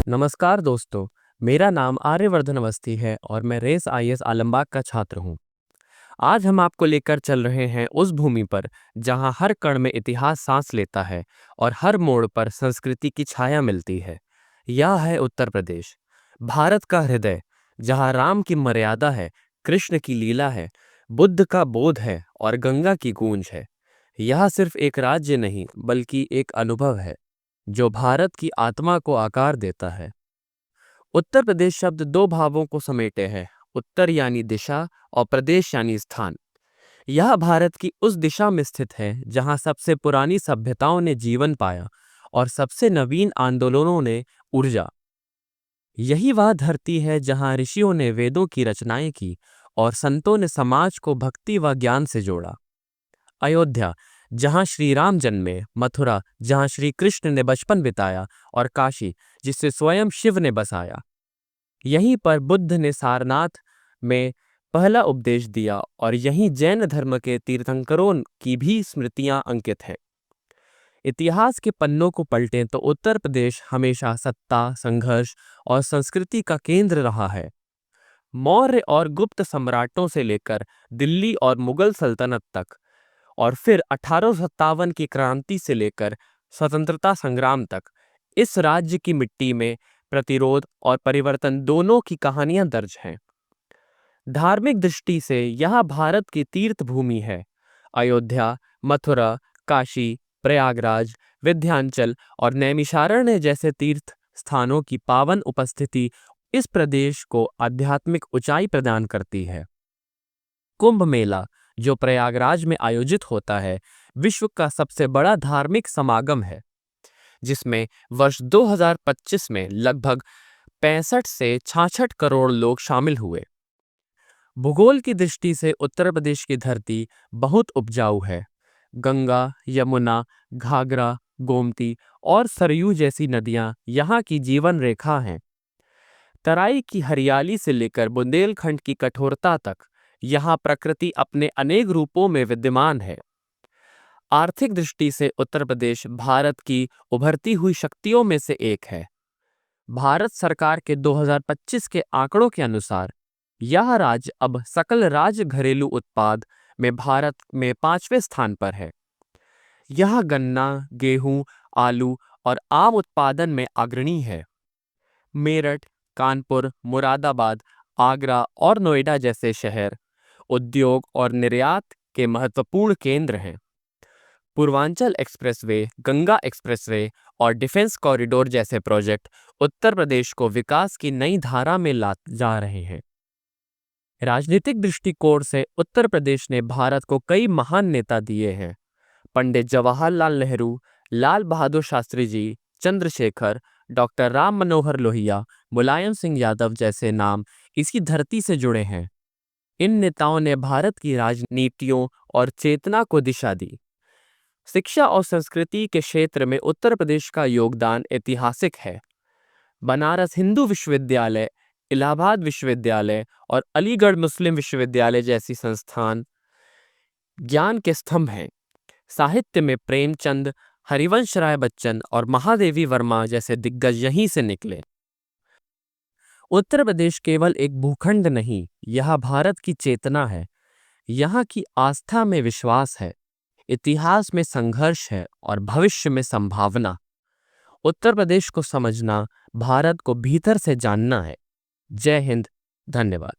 नमस्कार दोस्तों। मेरा नाम आर्यवर्धन अवस्थी है और मैं रेस आईएएस आलमबाग का छात्र हूँ। आज हम आपको लेकर चल रहे हैं उस भूमि पर जहाँ हर कण में इतिहास सांस लेता है और हर मोड़ पर संस्कृति की छाया मिलती है। यह है उत्तर प्रदेश, भारत का हृदय, जहाँ राम की मर्यादा है, कृष्ण की लीला है, बुद्ध का बोध है और गंगा की गूंज है। यह सिर्फ एक राज्य नहीं बल्कि एक अनुभव है जो भारत की आत्मा को आकार देता है। उत्तर प्रदेश शब्द दो भावों को समेटे है, उत्तर यानी दिशा और प्रदेश यानी स्थान। यह भारत की उस दिशा में स्थित है जहां सबसे पुरानी सभ्यताओं ने जीवन पाया और सबसे नवीन आंदोलनों ने ऊर्जा। यही वह धरती है जहां ऋषियों ने वेदों की रचनाएं की और संतों ने समाज को भक्ति व ज्ञान से जोड़ा। अयोध्या, जहां श्री राम जन्मे, मथुरा, जहां श्री कृष्ण ने बचपन बिताया, और काशी, जिसे स्वयं शिव ने बसाया। यहीं पर बुद्ध ने सारनाथ में पहला उपदेश दिया और यहीं जैन धर्म के तीर्थंकरों की भी स्मृतियां अंकित हैं। इतिहास के पन्नों को पलटें तो उत्तर प्रदेश हमेशा सत्ता, संघर्ष और संस्कृति का केंद्र रहा है। मौर्य और गुप्त सम्राटों से लेकर दिल्ली और मुगल सल्तनत तक, और फिर 1857 की क्रांति से लेकर स्वतंत्रता संग्राम तक, इस राज्य की मिट्टी में प्रतिरोध और परिवर्तन दोनों की कहानियां दर्ज हैं। धार्मिक दृष्टि से यह भारत की तीर्थ भूमि है। अयोध्या, मथुरा, काशी, प्रयागराज, विंध्याचल और नैमिषारण्य जैसे तीर्थ स्थानों की पावन उपस्थिति इस प्रदेश को आध्यात्मिक ऊंचाई प्रदान करती है। कुंभ मेला, जो प्रयागराज में आयोजित होता है, विश्व का सबसे बड़ा धार्मिक समागम है, जिसमें वर्ष 2025 में लगभग 65 से 66 करोड़ लोग शामिल हुए। भूगोल की दृष्टि से उत्तर प्रदेश की धरती बहुत उपजाऊ है। गंगा, यमुना, घाघरा, गोमती और सरयू जैसी नदियां यहाँ की जीवन रेखा हैं। तराई की हरियाली से लेकर बुंदेलखंड की कठोरता तक, यहाँ प्रकृति अपने अनेक रूपों में विद्यमान है। आर्थिक दृष्टि से उत्तर प्रदेश भारत की उभरती हुई शक्तियों में से एक है। भारत सरकार के 2025 के आंकड़ों के अनुसार यह राज्य अब सकल राज्य घरेलू उत्पाद में भारत में 5वें स्थान पर है। यह गन्ना, गेहूं, आलू और आम उत्पादन में अग्रणी है। मेरठ, कानपुर, मुरादाबाद, आगरा और नोएडा जैसे शहर उद्योग और निर्यात के महत्वपूर्ण केंद्र हैं। पूर्वांचल एक्सप्रेसवे, गंगा एक्सप्रेसवे और डिफेंस कॉरिडोर जैसे प्रोजेक्ट उत्तर प्रदेश को विकास की नई धारा में ला जा रहे हैं। राजनीतिक दृष्टिकोण से उत्तर प्रदेश ने भारत को कई महान नेता दिए हैं। पंडित जवाहरलाल नेहरू, लाल बहादुर शास्त्री जी, चंद्रशेखर, डॉक्टर राम मनोहर लोहिया, मुलायम सिंह यादव जैसे नाम इसी धरती से जुड़े हैं। इन नेताओं ने भारत की राजनीतियों और चेतना को दिशा दी। शिक्षा और संस्कृति के क्षेत्र में उत्तर प्रदेश का योगदान ऐतिहासिक है। बनारस हिंदू विश्वविद्यालय, इलाहाबाद विश्वविद्यालय और अलीगढ़ मुस्लिम विश्वविद्यालय जैसी संस्थान ज्ञान के स्तंभ हैं। साहित्य में प्रेमचंद, हरिवंश राय बच्चन और महादेवी वर्मा जैसे दिग्गज यहीं से निकले। उत्तर प्रदेश केवल एक भूखंड नहीं, यह भारत की चेतना है। यहाँ की आस्था में विश्वास है, इतिहास में संघर्ष है और भविष्य में संभावना। उत्तर प्रदेश को समझना भारत को भीतर से जानना है। जय हिंद, धन्यवाद।